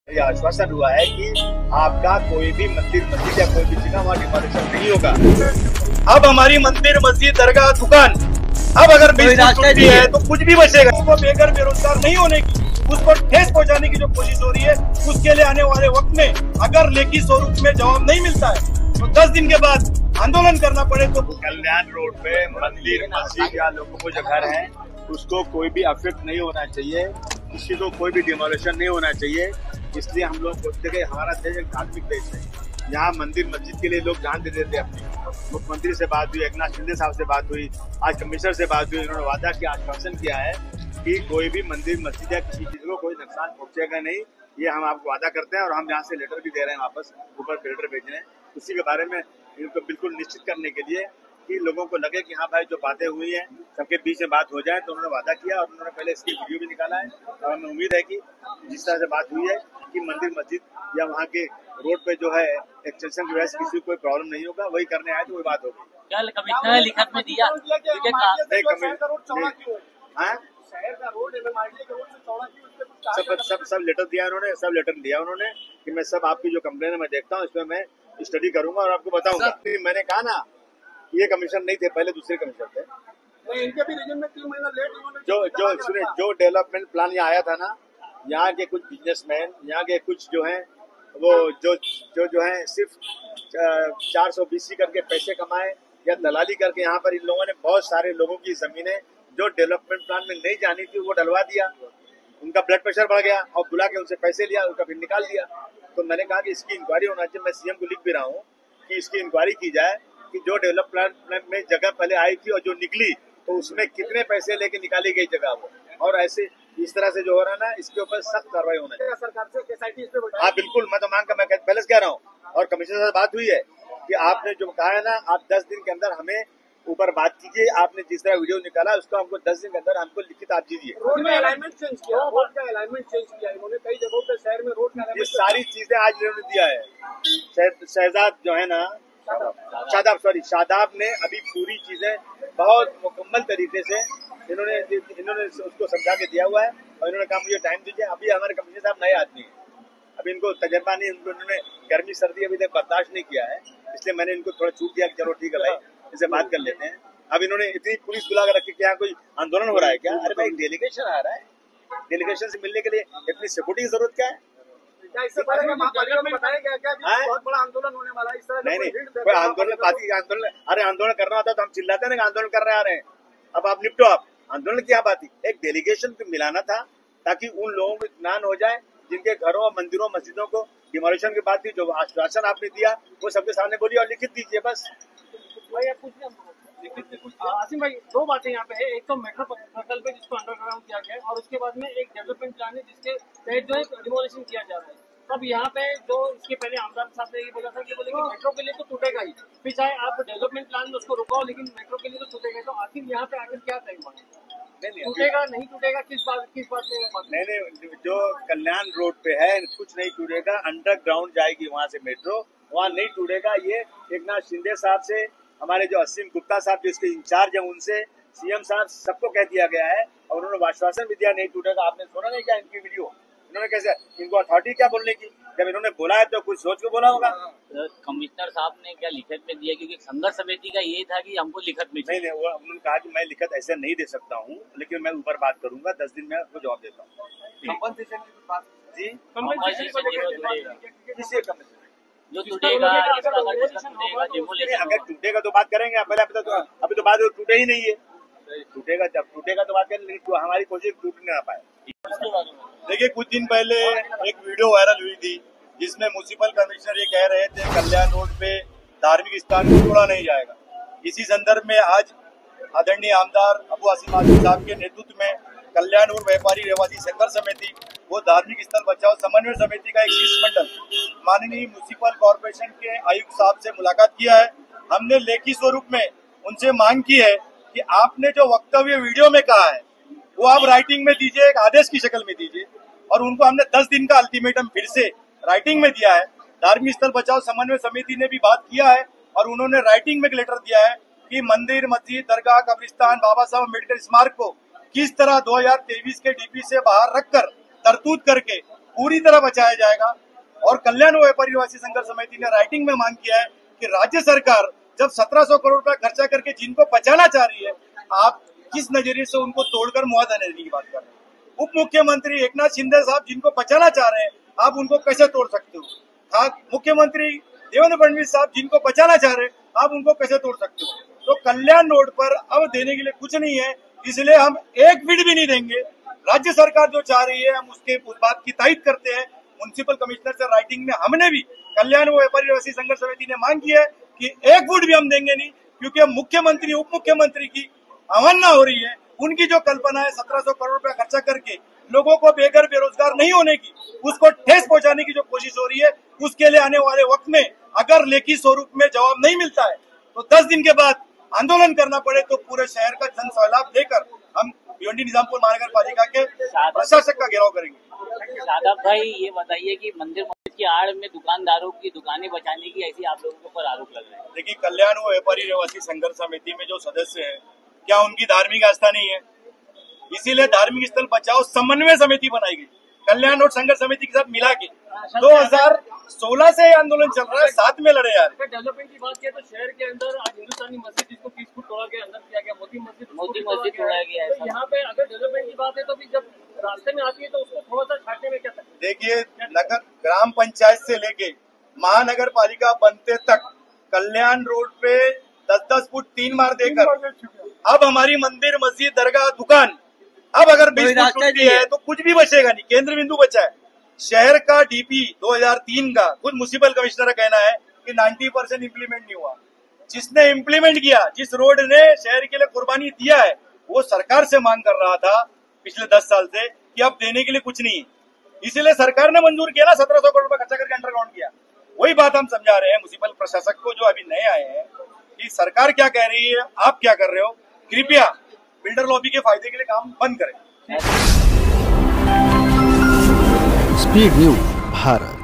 ये आश्वासन हुआ है कि आपका कोई भी मंदिर मस्जिद या कोई भी जगह वहाँ डिमोलिशन नहीं होगा। अब हमारी मंदिर मस्जिद दरगाह दुकान अब अगर टूटती है तो कुछ भी बचेगा। उसको बेघर बेरोजगार नहीं होने की, उसको ठेस पहुंचाने की जो कोशिश हो रही है, उसके लिए आने वाले वक्त में अगर लेखी स्वरूप में जवाब नहीं मिलता है तो 10 दिन के बाद आंदोलन करना पड़े। तो कल्याण रोड पे मंदिर मस्जिद या लोगों को जो घर है उसको कोई भी अफेक्ट नहीं होना चाहिए, किसी को कोई भी डिमोलिशन नहीं होना चाहिए। इसलिए हम लोग सोचते कि हमारा देश एक धार्मिक देश है, यहाँ मंदिर मस्जिद के लिए लोग जान दे देते हैं। अपनी मुख्यमंत्री से बात हुई, एकनाथ शिंदे साहब से बात हुई, आज कमिश्नर से बात हुई, उन्होंने वादा किया, आश्वासन किया है कि कोई भी मंदिर मस्जिद या किसी चीज को कोई नुकसान पहुंचेगा नहीं। ये हम आपको वादा करते हैं और हम यहाँ से लेटर भी दे रहे हैं, वापस ऊपर लेटर भेज रहे हैं उसी के बारे में इनको बिल्कुल निश्चित करने के लिए कि लोगों को लगे कि हाँ भाई जो बातें हुई हैं सबके बीच में बात हो जाए। तो उन्होंने वादा किया और उन्होंने पहले इसकी वीडियो भी निकाला है और हमें उम्मीद है कि जिस तरह से बात हुई है कि मंदिर मस्जिद या वहाँ के रोड पे जो है एक्सटेंशन की वजह से किसी को कोई प्रॉब्लम नहीं होगा, वही करने आए तो वही बात होगी। क्या कमिश्नर ने लिखत में दिया? सब लेटर दिया उन्होंने, सब लेटर दिया उन्होंने कि मैं सब आपकी जो कंप्लेन है मैं देखता हूँ, इसमें मैं स्टडी करूंगा और आपको बताऊंगा। मैंने कहा ना ये कमीशन नहीं थे, पहले दूसरे कमीशन थे। इनके भी रीजन में 3 महीना लेट जो डेवलपमेंट प्लान यहाँ आया था ना, यहाँ के कुछ बिजनेसमैन, यहाँ के कुछ जो हैं वो जो है सिर्फ 420 करके पैसे कमाए या दलाली करके यहाँ पर इन लोगों ने बहुत सारे लोगों की जमीनें जो डेवलपमेंट प्लान में नहीं जानी थी वो डलवा दिया। उनका ब्लड प्रेशर बढ़ गया और बुला के उनसे पैसे लिया, उनका फिर निकाल दिया। तो मैंने कहा कि इसकी इंक्वायरी होना चाहिए। मैं सीएम को लिख भी रहा हूँ कि इसकी इंक्वायरी की जाए कि जो डेवलपमेंट में जगह पहले आई थी और जो निकली तो उसमें कितने पैसे लेके निकाली गई जगह वो, और ऐसे इस तरह से जो हो रहा है ना इसके ऊपर सख्त कार्रवाई होना चाहिए सरकार से। SIT हाँ बिल्कुल, मैं तो मांग कर मैं पहले से कह रहा हूँ और कमिश्नर से बात हुई है कि आपने जो कहा है ना, आप 10 दिन के अंदर हमें ऊपर बात कीजिए। आपने जिस तरह वीडियो निकाला उसको हमको 10 दिन के अंदर हमको लिखित आप दीजिए। रोड में अलाइनमेंट चेंज किया, रोड का अलाइनमेंट चेंज किया इन्होंने कई जगहों पे शहर में रोड का। ये सारी चीजें आज इन्होंने दिया है। शहजाद जो है ना, शादाब ने अभी पूरी चीजें बहुत मुकम्मल तरीके से इन्होंने उसको समझा के दिया हुआ है और इन्होंने कहा मुझे टाइम दीजिए। अभी हमारे कमिश्नर साहब नए आदमी हैं, अभी इनको तजर्बा नहीं, इन्होंने गर्मी सर्दी अभी तक बर्दाश्त नहीं किया है, इसलिए मैंने इनको थोड़ा छूट दिया कि चलो ठीक है भाई इनसे बात कर लेते हैं। अब इन्होंने इतनी पुलिस बुला कर रखी कि यहाँ कोई आंदोलन हो रहा है क्या? अरे भाई डेलीगेशन आ रहा है, डेलीगेशन से मिलने के लिए इतनी सिक्योरिटी की जरूरत क्या है? इससे पहले बताया गया क्या बहुत बड़ा आंदोलन होने वाला है इस तरह? नहीं कोई आंदोलन, पार्टी आंदोलन, अरे आंदोलन करना होता तो हम चिल्लाते ना आंदोलन कर रहे आ रहे हैं। अब आप निपटो, आप आंदोलन क्या बात थी? एक डेलीगेशन को मिलाना था ताकि उन लोगों को इत्मीनान हो जाए जिनके घरों मंदिरों मस्जिदों को डिमोलिशन की बात थी। जो आश्वासन आपने दिया वो सबके सामने बोलिए और लिखित दीजिए बस। आसिम भाई, 2 बातें यहाँ पे है। एक तो मेट्रो प्रकल्प है जिसको अंडरग्राउंड किया गया है और उसके बाद में एक डेवलपमेंट प्लान है जिसके तहत जो है डिमोलिशन किया जा रहा है। अब यहाँ पे जो इसके पहले आमदार साहब ने ये बोला था कि मेट्रो के लिए तो टूटेगा ही, फिर चाहे आप डेवलपमेंट प्लान में उसको रुकाओ लेकिन मेट्रो के लिए तो टूटेगा। तो आखिर यहाँ पे आखिर क्या तय हुआ? टूटेगा नहीं टूटेगा किस बात में? नहीं, जो कल्याण रोड पे है कुछ नहीं टूटेगा, अंडरग्राउंड जाएगी वहाँ से मेट्रो, वहाँ नहीं टूटेगा। ये एकनाथ शिंदे साहब से, हमारे जो असीम गुप्ता साहब जो इसके इंचार्ज है उनसे, सीएम साहब सबको कह दिया गया है और उन्होंने आश्वासन भी दिया नहीं टूटेगा। आपने सुना नहीं क्या इनकी वीडियो? इन्होंने कैसे, इनको अथॉरिटी क्या बोलने की? जब इन्होंने बोला है तो कुछ सोच के बोला होगा। कमिश्नर साहब ने क्या लिखत में दिया? क्योंकि संघर्ष समिति का ये था कि हमको लिखत में नहीं वो उन्होंने कहा कि मैं लिखत ऐसे नहीं दे सकता हूँ, लेकिन मैं ऊपर बात करूंगा, 10 दिन में आपको जवाब देता हूँ। जो टूटेगा अगर टूटेगा तो बात करेंगे। अभी तो बात टूटे ही नहीं है, टूटेगा जब टूटेगा तो बात करेंगे, लेकिन हमारी कोशिश टूट ना पाए। देखिए कुछ दिन पहले एक वीडियो वायरल हुई थी जिसमें म्युनिसिपल कमिश्नर ये कह रहे थे कल्याण रोड पे धार्मिक स्थान को तोड़ा नहीं जाएगा। इसी संदर्भ में आज आदरणीय आमदार अबू आसिम आजमी साहब के नेतृत्व में कल्याण रोड व्यापारी रहवासी संघर्ष समिति वो धार्मिक स्थल बचाओ समन्वय समिति का एक शिष्टमंडल माननीय म्युनिसिपल कॉर्पोरेशन के आयुक्त साहब से मुलाकात किया है। हमने लेखी स्वरूप में उनसे मांग की है कि आपने जो वक्तव्य वीडियो में कहा है वो आप राइटिंग में दीजिए, एक आदेश की शक्ल में दीजिए। और उनको हमने 10 दिन का अल्टीमेटम फिर से राइटिंग में दिया है। धार्मिक स्थल बचाओ समन्वय समिति ने भी बात किया है और उन्होंने राइटिंग में एक लेटर दिया है कि मंदिर मस्जिद दरगाह कब्रिस्तान बाबा साहब अम्बेडकर स्मारक को किस तरह 2023 के डीपी से बाहर रखकर तरतूत करके पूरी तरह बचाया जाएगा। और कल्याण व्यापारी निवासी संघर्ष समिति ने राइटिंग में मांग किया है कि राज्य सरकार जब 1700 करोड़ रुपया खर्चा करके जिनको बचाना चाह रही है, आप किस नजरिए से उनको तोड़कर मुआवजा देने की बात कर रहे हैं। उप मुख्यमंत्री एकनाथ शिंदे साहब जिनको बचाना चाह रहे हैं, आप उनको कैसे तोड़ सकते हो। मुख्यमंत्री देवेंद्र फडणवीस साहब जिनको बचाना चाह रहे हैं, आप उनको कैसे तोड़ सकते हो। तो कल्याण रोड पर अब देने के लिए कुछ नहीं है, इसलिए हम एक फीट भी नहीं देंगे। राज्य सरकार जो चाह रही है हम उस बात की तायद करते हैं। म्युनिसिपल कमिश्नर से राइटिंग में हमने भी कल्याण व्यापारी निवासी संघर्ष समिति ने मांग की है कि एक फुट भी हम देंगे नहीं, क्योंकि अब मुख्यमंत्री उप मुख्यमंत्री की अवहेलना हो रही है। उनकी जो कल्पना है 1700 करोड़ रुपया खर्चा करके लोगों को बेघर बेरोजगार नहीं होने की, उसको ठेस पहुंचाने की जो कोशिश हो रही है, उसके लिए आने वाले वक्त में अगर लेखी स्वरूप में जवाब नहीं मिलता है तो 10 दिन के बाद आंदोलन करना पड़े तो पूरे शहर का जन सैलाब लेकर हम भिवंडी निजामपुर महानगर पालिका के प्रशासक का घेराव करेंगे। शादाब भाई, ये बताइए कि मंदिर मस्जिद की आड़ में दुकानदारों की दुकानें बचाने की ऐसी आप लोगों के ऊपर आरोप लग रहे हैं। देखिए, कल्याण व्यापारी निवासी संघर्ष समिति में जो सदस्य हैं, क्या उनकी धार्मिक आस्था नहीं है? इसीलिए धार्मिक स्थल बचाओ समन्वय समिति बनाई गई कल्याण रोड संघर्ष समिति के साथ मिला के। 2016 से आंदोलन चल रहा है, साथ में लड़े यार। डेवलपमेंट की बात किया तो शहर के अंदर आज हिंदुस्तानी मस्जिद जिसको 30 फुट तोड़ा गया, अंदर किया गया, मोती मस्जिद तोड़ा गया है। तो यहाँ पे अगर डेवलपमेंट की बात है तो भी जब रास्ते में आती है तो उसको थोड़ा सा छाटने में क्या तकलीफ? देखिए, नगर ग्राम पंचायत से लेके महानगर पालिका बनते तक कल्याण रोड पे 10-10 फुट 3 मार देकर अब हमारी मंदिर मस्जिद दरगाह दुकान अब अगर 20 फुट टूटती है तो कुछ भी बचेगा नहीं। केंद्र बिंदु बचा है। शहर का डीपी 2003 का खुद म्युनिसिपल कमिश्नर का कहना है कि 90% इम्प्लीमेंट नहीं हुआ। जिसने इम्प्लीमेंट किया, जिस रोड ने शहर के लिए कुर्बानी दिया है, वो सरकार से मांग कर रहा था पिछले 10 साल से कि अब देने के लिए कुछ नहीं। इसीलिए सरकार ने मंजूर किया ना, 1700 करोड़ रुपया खर्चा करके अंडरग्राउंड किया। वही बात हम समझा रहे हैं म्युनिसिपल प्रशासक को जो अभी नए आए हैं कि सरकार क्या कह रही है, आप क्या कर रहे हो। कृपया बिल्डर लॉबी के फायदे के लिए काम बंद करें। Speed news Bharat.